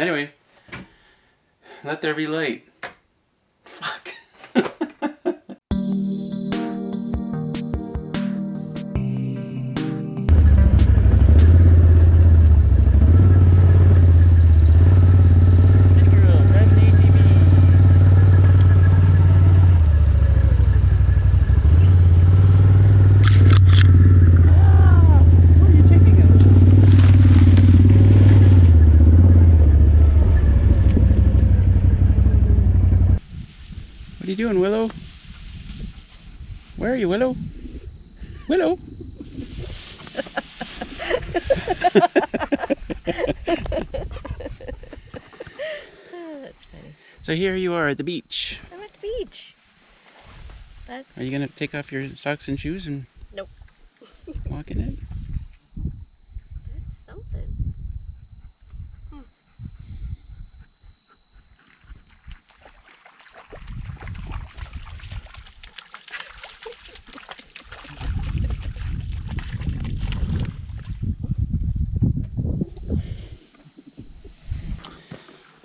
Anyway, let there be light. Fuck. What are you doing, Willow? Where are you, Willow? Willow? That's funny. So here you are at the beach. I'm at the beach. Are you gonna take off your socks and shoes and Nope. walk in it? That's something.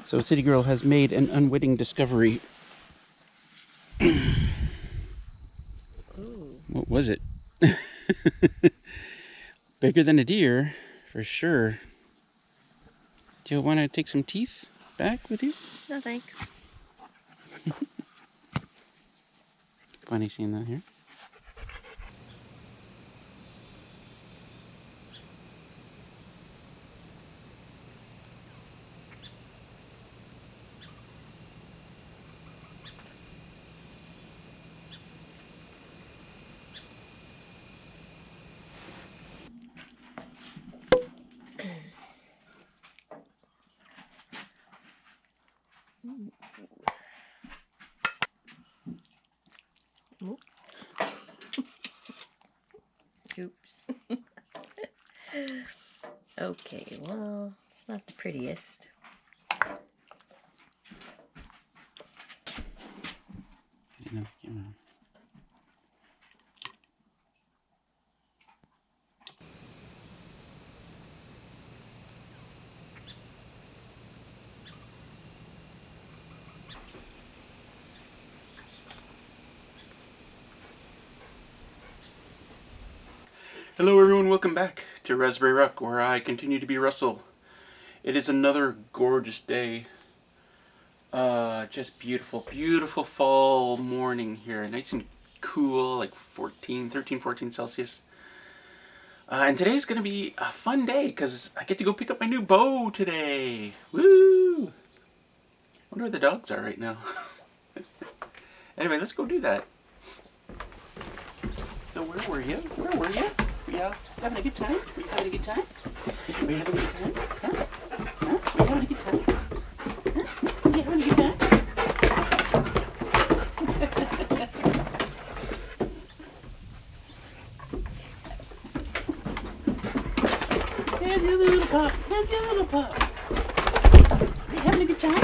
So City Girl has made an unwitting discovery. Ooh. What was it? Bigger than a deer, for sure. Do you want to take some teeth back with you? No thanks. Funny seeing that here. Oops. Okay, well, it's not the prettiest. Hello everyone, welcome back to Raspberry Rock, where I continue to be Russell. It is another gorgeous day. Just beautiful, beautiful fall morning here. Nice and cool, like 13, 14 Celsius. And today's going to be a fun day, because I get to go pick up my new bow today. Woo! Wonder where the dogs are right now. Anyway, let's go do that. So where were you? Where were you? Yeah, having a good time? Were you having a good time? Were you having a good time? Huh? Huh? Were you having a good time? Huh? Were you having a good time? There's your little pup. There's your little pup. Are you having a good time?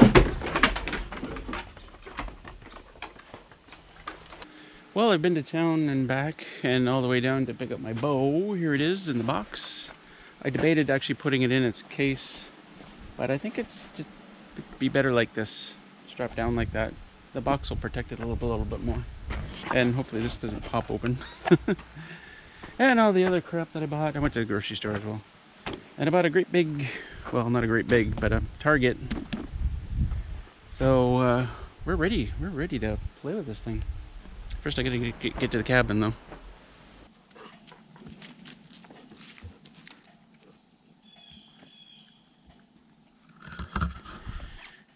Well, I've been to town and back and all the way down to pick up my bow. Here it is in the box. I debated actually putting it in its case, but I think it's just be better like this, strapped down like that. The box will protect it a little bit more, and hopefully this doesn't pop open. And all the other crap that I bought. I went to the grocery store as well, and I bought a great big, well, not a great big, but a Target. So we're ready to play with this thing. First I gotta get to the cabin though.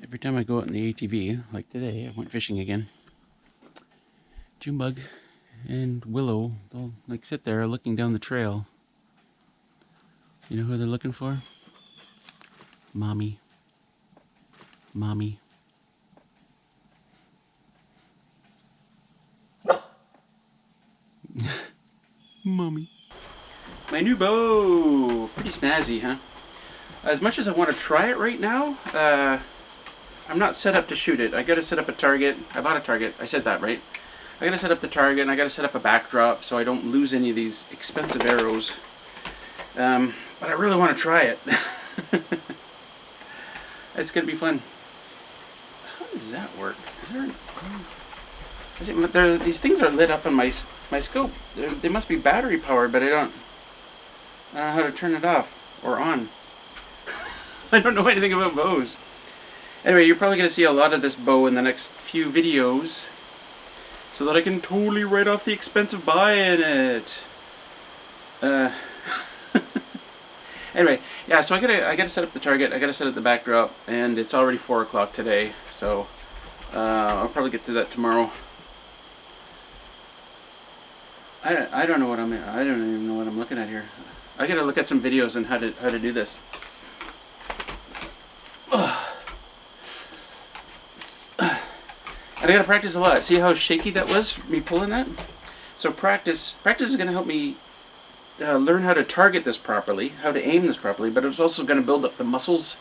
Every time I go out in the ATV, like today, I went fishing again. Junebug and Willow, they'll like sit there looking down the trail. You know who they're looking for? Mommy. Mommy. Mommy. My new bow! Pretty snazzy, huh? As much as I want to try it right now, I'm not set up to shoot it. I gotta set up a target. I bought a target. I said that, right? I gotta set up the target, and I gotta set up a backdrop so I don't lose any of these expensive arrows. But I really want to try it. It's gonna be fun. How does that work? Is there? These things are lit up on my scope. They must be battery powered, but I don't know how to turn it off or on. I don't know anything about bows. Anyway, you're probably going to see a lot of this bow in the next few videos, so that I can totally write off the expense of buying it. Anyway, yeah. So I gotta set up the target. I gotta set up the backdrop, and it's already 4 o'clock today. So I'll probably get to that tomorrow. I don't know what I don't even know what I'm looking at here. I gotta look at some videos on how to do this. And I gotta practice a lot. See how shaky that was, me pulling that? So practice is gonna help me learn how to target this properly, how to aim this properly, but it's also gonna build up the muscles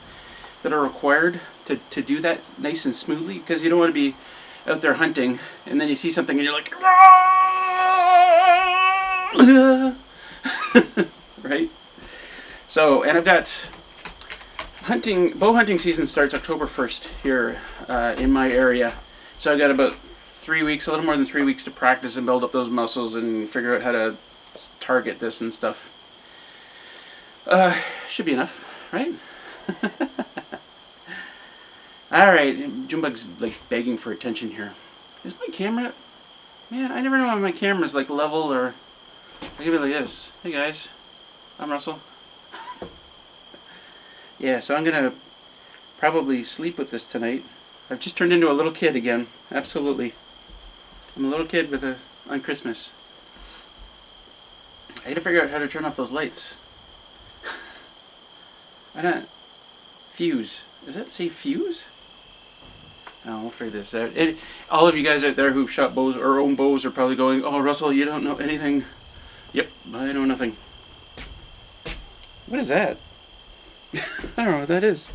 that are required to do that nice and smoothly, because you don't want to be out there hunting and then you see something and you're like, right? So, and I've got bow hunting season starts October 1st here in my area. So I've got about 3 weeks, a little more than 3 weeks to practice and build up those muscles and figure out how to target this and stuff. Should be enough, right? Alright, Junebug's like begging for attention here. Is my camera... Man, I never know if my camera's like level or... I can be like this. Hey guys, I'm Russell. Yeah, so I'm gonna probably sleep with this tonight. I've just turned into a little kid again. Absolutely. I'm a little kid on Christmas. I gotta figure out how to turn off those lights. I don't... Fuse. Does that say fuse? Oh, we'll figure this out. And all of you guys out there who've shot bows or own bows are probably going, "Oh, Russell, you don't know anything." Yep, I know nothing. What is that? I don't know what that is.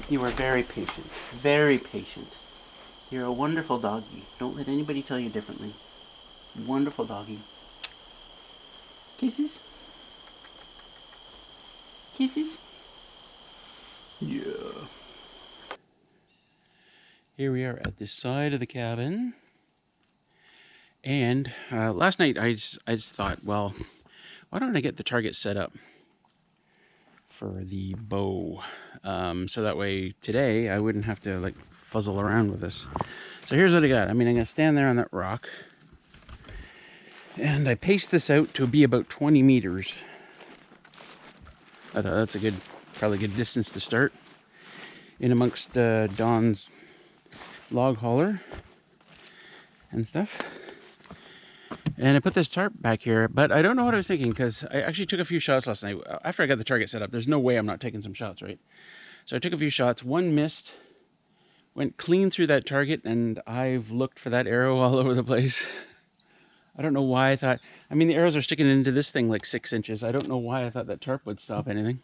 You are very patient. Very patient. You're a wonderful doggy. Don't let anybody tell you differently. Wonderful doggy. Kisses? Kisses? Yeah. Here we are at the side of the cabin. And last night I just thought, well, why don't I get the target set up for the bow? So that way today I wouldn't have to like fuzzle around with this. So here's what I got. I mean, I'm going to stand there on that rock. And I paced this out to be about 20 meters. I thought that's a probably good distance to start. In amongst Don's log hauler and stuff. And I put this tarp back here, but I don't know what I was thinking, because I actually took a few shots last night. After I got the target set up, there's no way I'm not taking some shots, right? So I took a few shots. One missed, went clean through that target, and I've looked for that arrow all over the place. I don't know why I thought... I mean, the arrows are sticking into this thing like 6 inches. I don't know why I thought that tarp would stop anything.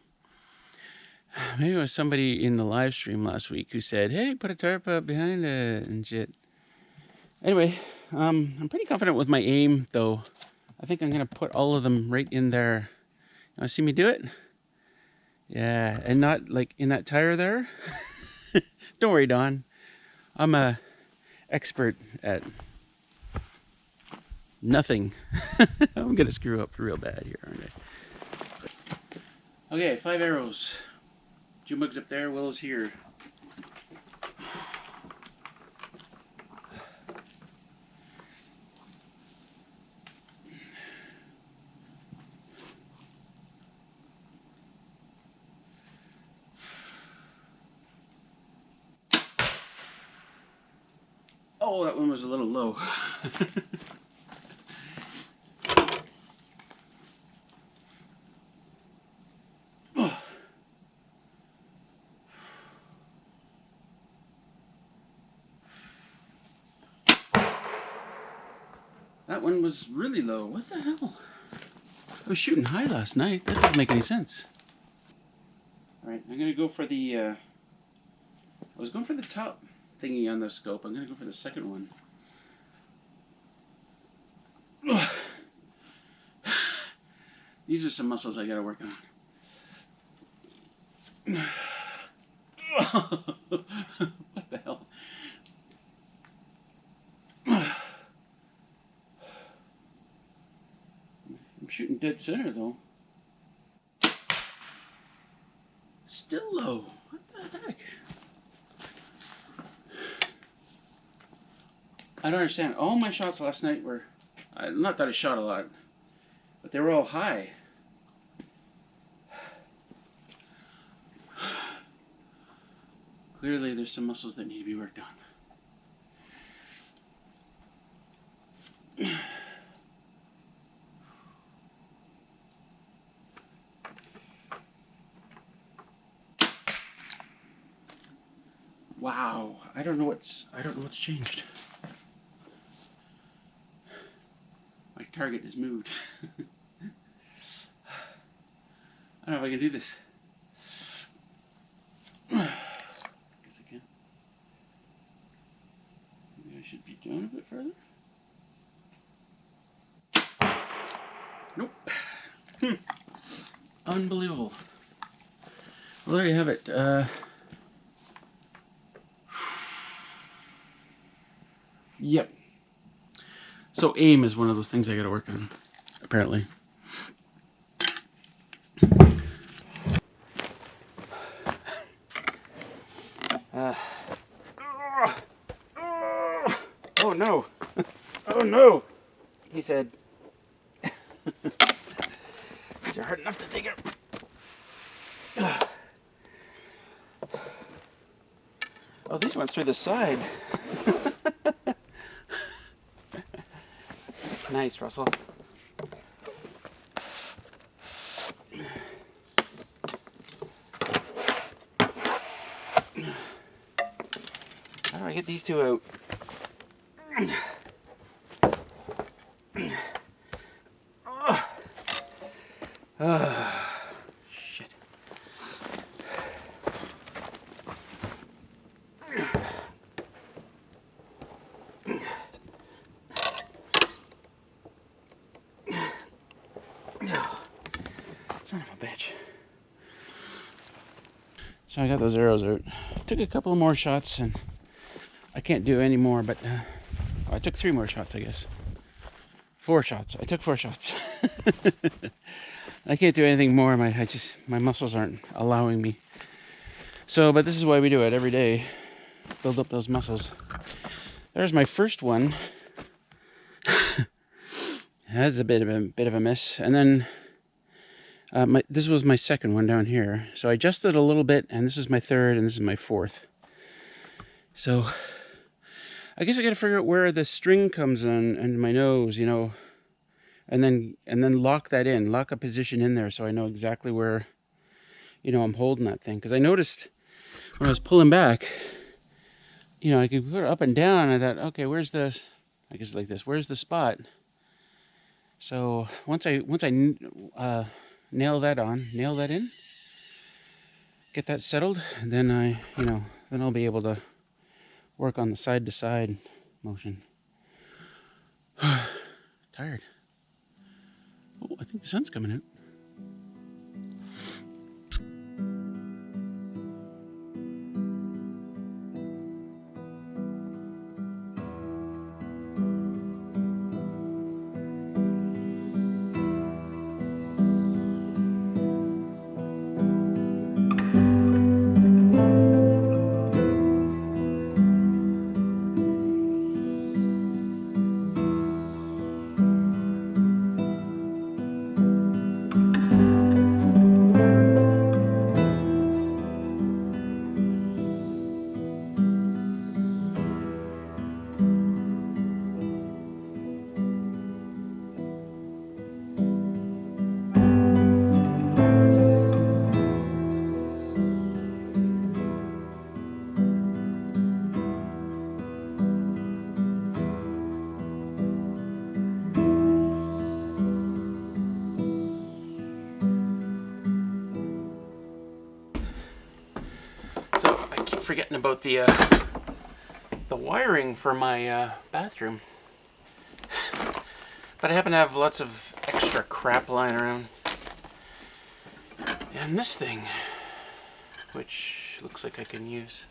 Maybe it was somebody in the live stream last week who said, "Hey, put a tarp up behind it and shit." Anyway, I'm pretty confident with my aim, though. I think I'm going to put all of them right in there. You see me do it? Yeah, and not like in that tire there. Don't worry, Don. I'm a expert at nothing. I'm going to screw up real bad here, aren't I? Okay, 5 arrows. Junebug's up there, Willow's here. Oh, that one was a little low. That one was really low. What the hell? I was shooting high last night. That doesn't make any sense. Alright, I'm going to go for the... I was going for the top thingy on the scope. I'm going to go for the second one. These are some muscles I got to work on. What the hell? I'm shooting dead center though. Still low. What the heck? I don't understand. All my shots last night were, not that I shot a lot, but they were all high. Clearly there's some muscles that need to be worked on. Wow, I don't know what's changed. My target has moved. I don't know if I can do this. Guess I can. Maybe I should be down a bit further. Nope. Unbelievable. Well, there you have it. Yep. So aim is one of those things I gotta work on, apparently. Oh no! Oh no! He said. These are hard enough to take out. Oh, these went through the side. Nice, Russell. How do I get these two out? Shit. Son of a bitch. So I got those arrows out. Took a couple of more shots and I can't do any more, but I took 3 more shots, I guess. 4 shots. I took 4 shots. I can't do anything more. My muscles aren't allowing me. So, but this is why we do it every day. Build up those muscles. There's my first one. That's a bit of a miss. And then this was my second one down here. So I adjusted a little bit, and this is my third, and this is my fourth. So I guess I got to figure out where the string comes in my nose, you know, and then lock that in, lock a position in there, so I know exactly where, you know, I'm holding that thing. Because I noticed when I was pulling back, you know, I could put it up and down. And I thought, okay, where's the, I guess like this, where's the spot? So once I nail that in, get that settled, then then I'll be able to work on the side to side motion. Tired. Oh, I think the sun's coming out. Forgetting about the wiring for my bathroom, but I happen to have lots of extra crap lying around, and this thing which looks like I can use.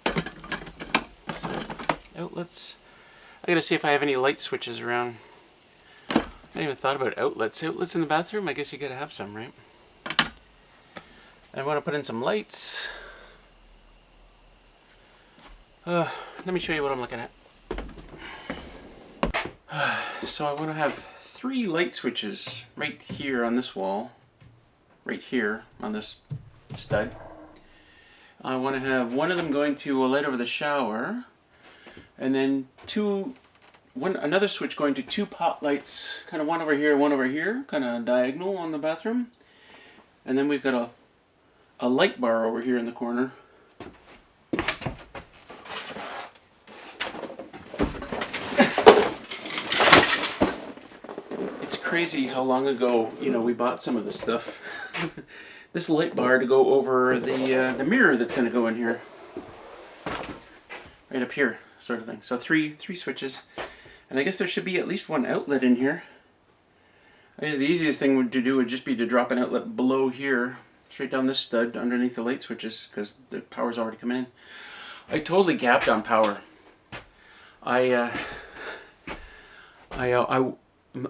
So, outlets. I gotta see if I have any light switches around. I hadn't even thought about outlets. Outlets in the bathroom? I guess you gotta have some, right? I want to put in some lights. Let me show you what I'm looking at. So I want to have 3 light switches right here on this wall, right here on this stud. I want to have one of them going to a light over the shower, and then another switch going to 2 pot lights, kind of one over here, kind of diagonal on the bathroom. And then we've got a light bar over here in the corner. It's crazy how long ago, we bought some of this stuff. This light bar to go over the mirror that's going to go in here. Right up here, sort of thing. So three switches. And I guess there should be at least 1 outlet in here. I guess the easiest thing to do would just be to drop an outlet below here, straight down this stud underneath the light switches, because the power's already coming in. I totally gapped on power.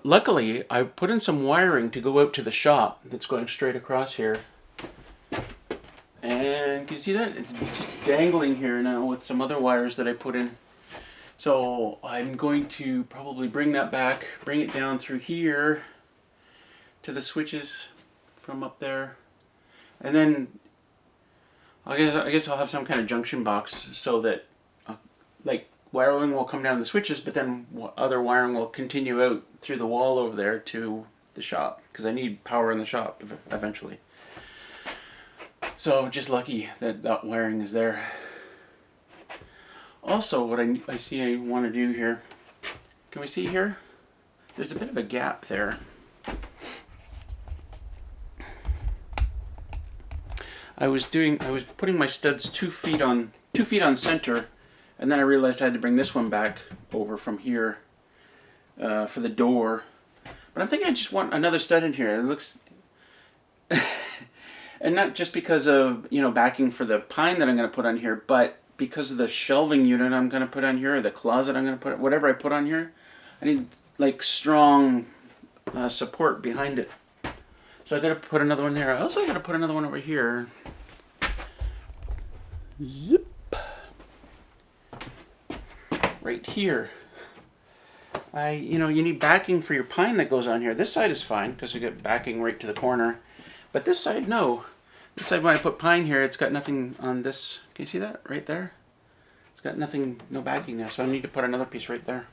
Luckily I put in some wiring to go out to the shop that's going straight across here. And can you see that? It's just dangling here now with some other wires that I put in. So I'm going to probably bring that back, bring it down through here to the switches from up there. And then I guess I'll have some kind of junction box so that like wiring will come down the switches, but then other wiring will continue out through the wall over there to the shop, because I need power in the shop eventually. So just lucky that that wiring is there. Also, what I see I want to do here, can we see here? There's a bit of a gap there. I was putting my studs 2 feet on center, and then I realized I had to bring this one back over from here for the door. But I'm thinking I just want another stud in here. It looks, and not just because of backing for the pine that I'm going to put on here, but because of the shelving unit I'm going to put on here, or the closet I'm going to put, whatever I put on here, I need like strong support behind it. So I got to put another one there. I also got to put another one over here. Zip. Right here. You need backing for your pine that goes on here. This side is fine because you get backing right to the corner. But this side, no. This side, when I put pine here, it's got nothing on this. Can you see that right there? It's got nothing, no backing there. So I need to put another piece right there.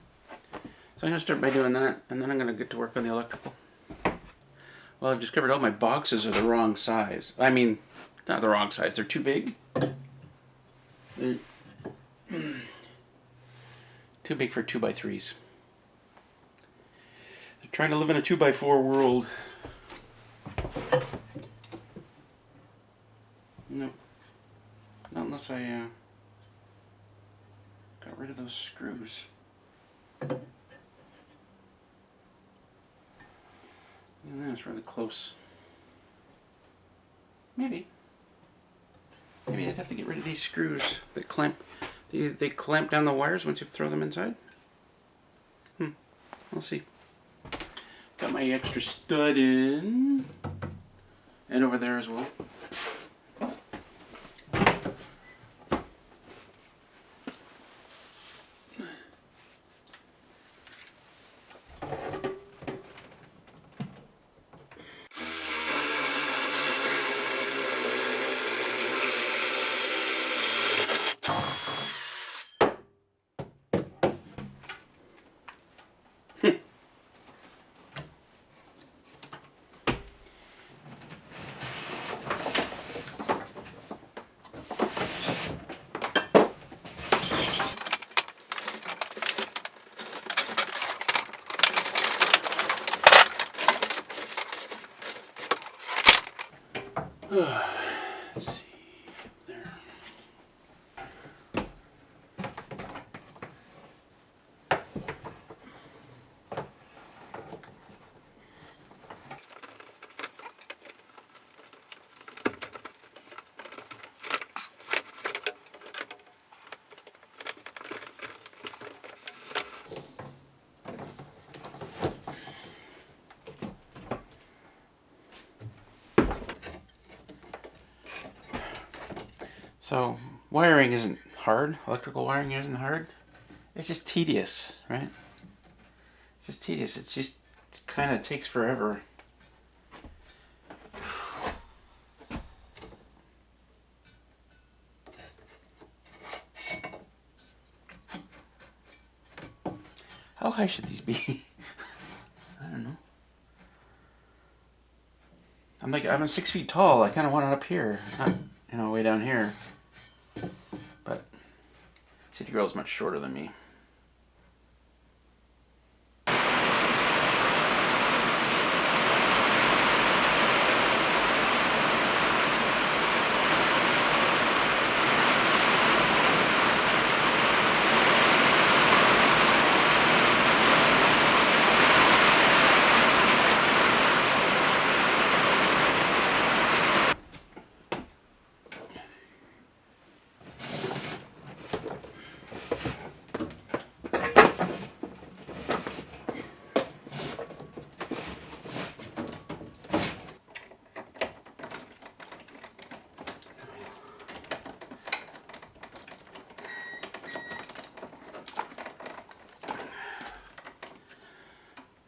So I'm going to start by doing that, and then I'm going to get to work on the electrical. Well, I've discovered all my boxes are the wrong size. I mean, not the wrong size. They're too big. They're too big for 2x3s. They're trying to live in a 2x4 world. No. Not unless I got rid of those screws. And that's really close. Maybe I'd have to get rid of these screws that clamp. They clamp down the wires once you throw them inside. We'll see. Got my extra stud in, and over there as well. Let's see there. So wiring isn't hard. Electrical wiring isn't hard. It's just tedious, right? It's just tedious. It just kind of takes forever. How high should these be? I don't know. I'm 6 feet tall. I kind of want it up here, not, you know, way down here. But City Girl's much shorter than me.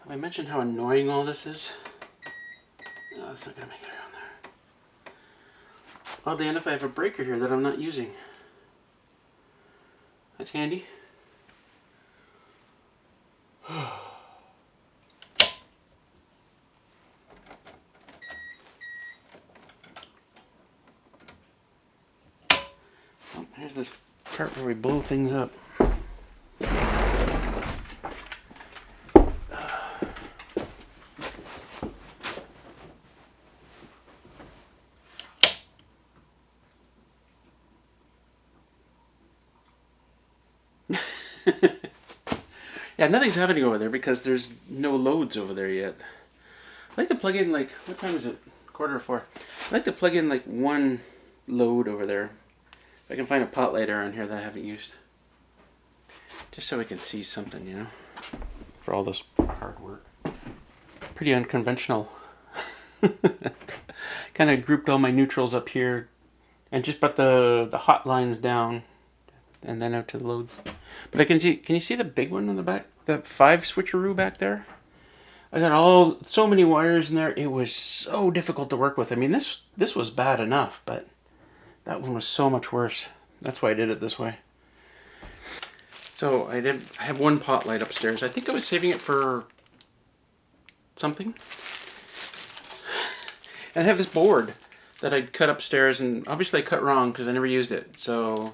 I mentioned how annoying all this is. No, that's not gonna make it around there. Oddly enough, I have a breaker here that I'm not using. That's handy. Oh, here's this part where we blow things up. Yeah, nothing's happening over there because there's no loads over there yet. I like to plug in, like, what time is it? 3:45. I like to plug in like one load over there. If I can find a pot light around here that I haven't used. Just so we can see something, you know, for all this hard work. Pretty unconventional. Kind of grouped all my neutrals up here and just brought the hot lines down and then out to the loads. But I can see, can you see the big one on the back? The 5 switcheroo back there? I got so many wires in there. It was so difficult to work with. I mean, this was bad enough, but that one was so much worse. That's why I did it this way. So I have one pot light upstairs. I think I was saving it for something. And I have this board that I'd cut upstairs, and obviously I cut wrong because I never used it. So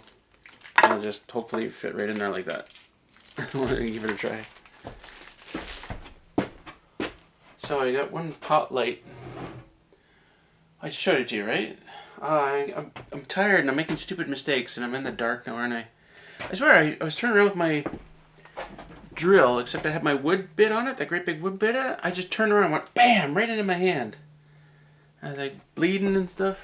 I'll just hopefully fit right in there like that. I'll give it a try. So I got one pot light. I showed it to you, right? I'm tired and I'm making stupid mistakes and I'm in the dark now, aren't I? I swear I was turning around with my drill, except I had my wood bit on it, that great big wood bit. I just turned around and went BAM! Right into my hand. I was like bleeding and stuff.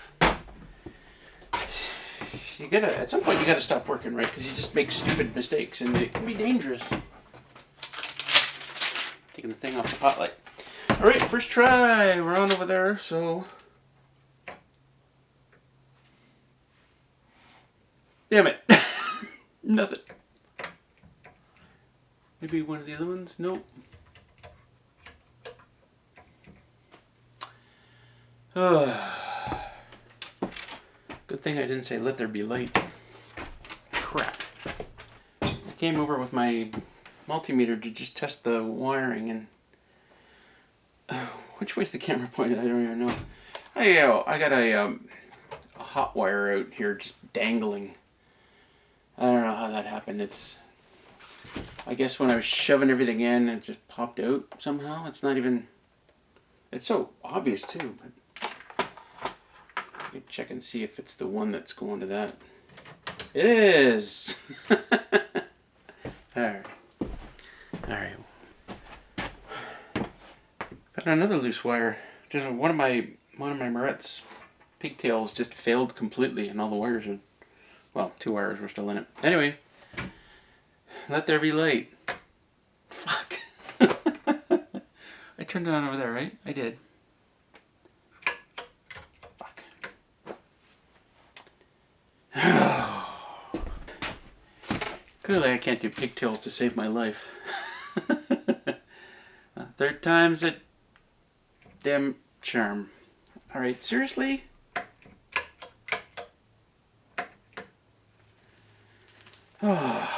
At some point you gotta stop working, right? Because you just make stupid mistakes and it can be dangerous. Taking the thing off the pot light. Alright, first try. We're on over there, so. Damn it. Nothing. Maybe one of the other ones? Nope. Good thing I didn't say let there be light. Crap. I came over with my multimeter to just test the wiring and which way's the camera pointed? I don't even know. I got a hot wire out here just dangling. I don't know how that happened. I guess when I was shoving everything in, it just popped out somehow. It's not even, it's so obvious too, but I can check and see if it's the one that's going to that. It is! Alright. Alright. Got another loose wire. Just one of my Moret's pigtails just failed completely and all the wires are, well, 2 wires were still in it. Anyway, let there be light. Fuck. I turned it on over there, right? I did. Fuck. Clearly I can't do pigtails to save my life. Third time's a damn charm. Alright, seriously? Oh.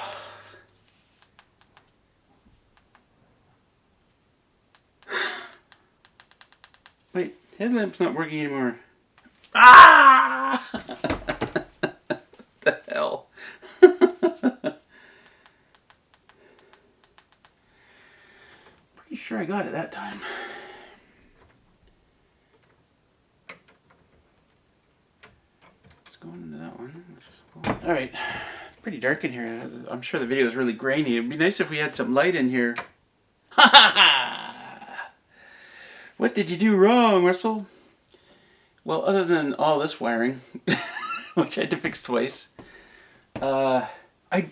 Wait, headlamp's not working anymore. Ah! What the hell? Pretty sure I got it that time. Let's go into that one. Alright, it's pretty dark in here. I'm sure the video is really grainy. It'd be nice if we had some light in here. Ha ha ha! What did you do wrong, Russell? Well, other than all this wiring, which I had to fix twice, I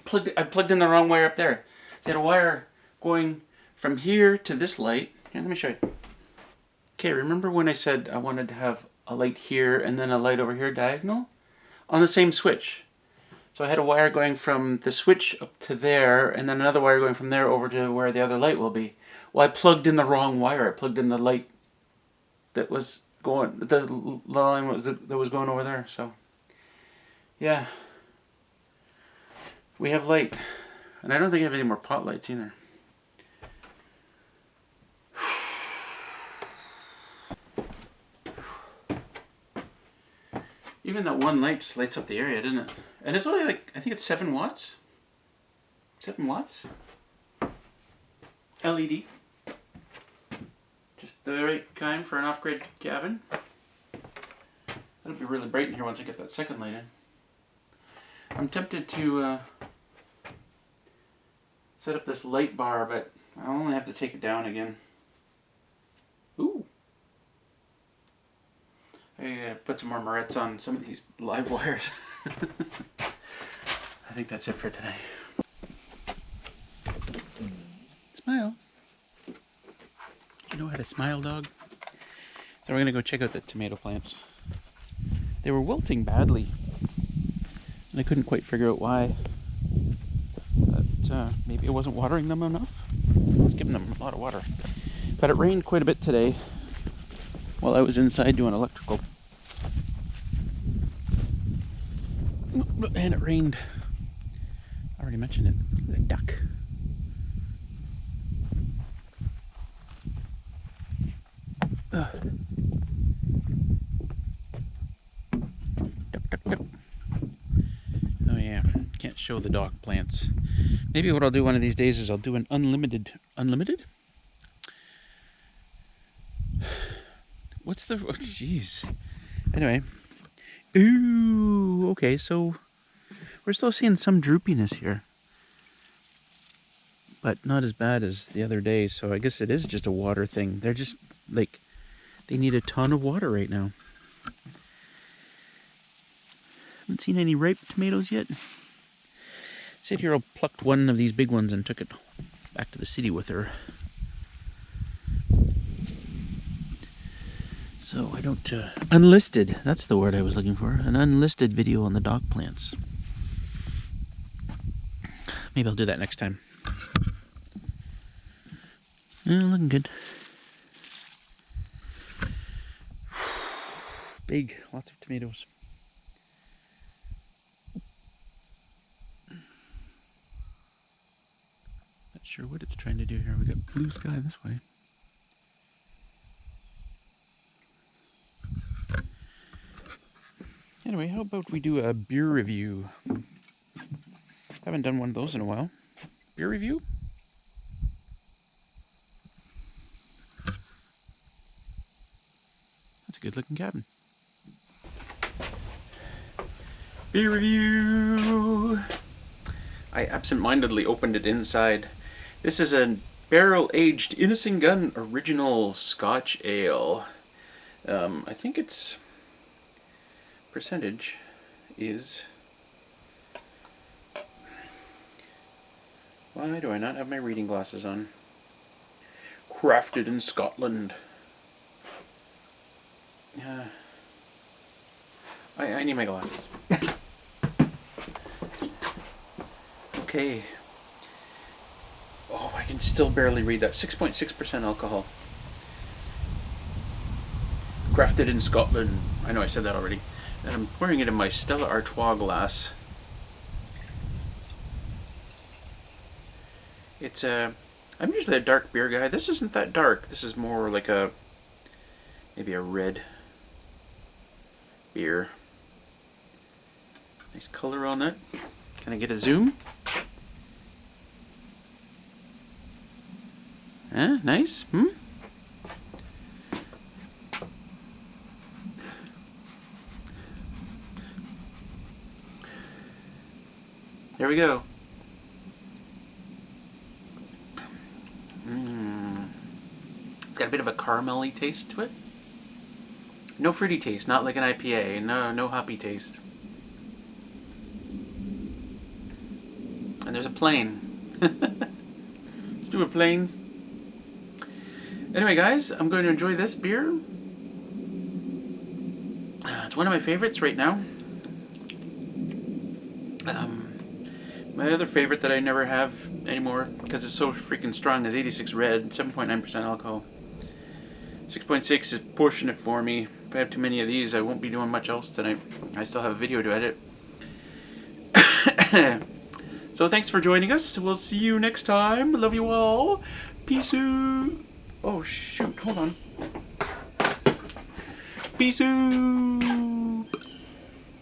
plugged in the wrong wire up there. So I had a wire going from here to this light. Here, let me show you. Okay, remember when I said I wanted to have a light here and then a light over here diagonal? On the same switch. So I had a wire going from the switch up to there, and then another wire going from there over to where the other light will be. Well, I plugged in the wrong wire. I plugged in the light that was going, the line that was going over there. So, yeah, we have light, and I don't think I have any more pot lights either. Even that one light just lights up the area, doesn't it? And it's only like, I think it's 7 watts. 7 watts? LED. Just the right kind for an off-grid cabin. It'll be really bright in here once I get that second light in. I'm tempted to set up this light bar, but I'll only have to take it down again. Ooh. I gotta put some more morettes on some of these live wires. I think that's it for today. Smile. You know how to smile, dog? So we're gonna go check out the tomato plants. They were wilting badly, and I couldn't quite figure out why. But maybe it wasn't watering them enough. I was giving them a lot of water. But it rained quite a bit today while I was inside doing electrical. And it rained. I already mentioned it. The duck. Duck, duck, duck. Oh yeah, can't show the dog plants. Maybe what I'll do one of these days is I'll do an unlimited. What's the? Oh, jeez. Anyway. Ooh. Okay, so we're still seeing some droopiness here, but not as bad as the other day. So I guess it is just a water thing. They're just like they need a ton of water right now. Haven't seen any ripe tomatoes yet. See if Hero plucked one of these big ones and took it back to the city with her. So I don't, unlisted, that's the word I was looking for. An unlisted video on the dog plants. Maybe I'll do that next time. Looking good. Big, lots of tomatoes. Not sure what it's trying to do here. We got blue sky this way. Anyway, how about we do a beer review? Haven't done one of those in a while. Beer review? That's a good looking cabin. Beer review! I absent-mindedly opened it inside. This is a barrel-aged Innocent Gun Original Scotch Ale. I think its percentage is... Why do I not have my reading glasses on? Crafted in Scotland. I need my glasses. Okay. Oh, I can still barely read that. 6.6% alcohol. Crafted in Scotland. I know I said that already. And I'm pouring it in my Stella Artois glass. It's I'm usually a dark beer guy. This isn't that dark. This is more like maybe a red beer. Nice color on that. Can I get a zoom? Nice. There we go. It's got a bit of a caramelly taste to it. No fruity taste, not like an IPA. No hoppy taste. And there's a plane. Let's do a planes. Anyway, guys, I'm going to enjoy this beer. It's one of my favorites right now. My other favorite that I never have anymore because it's so freaking strong is 86 Red, 7.9% alcohol. 6.6 is pushing it for me. If I have too many of these, I won't be doing much else tonight. I still have a video to edit. So thanks for joining us. We'll see you next time. Love you all. Peace out. Oh shoot, hold on. Peace out.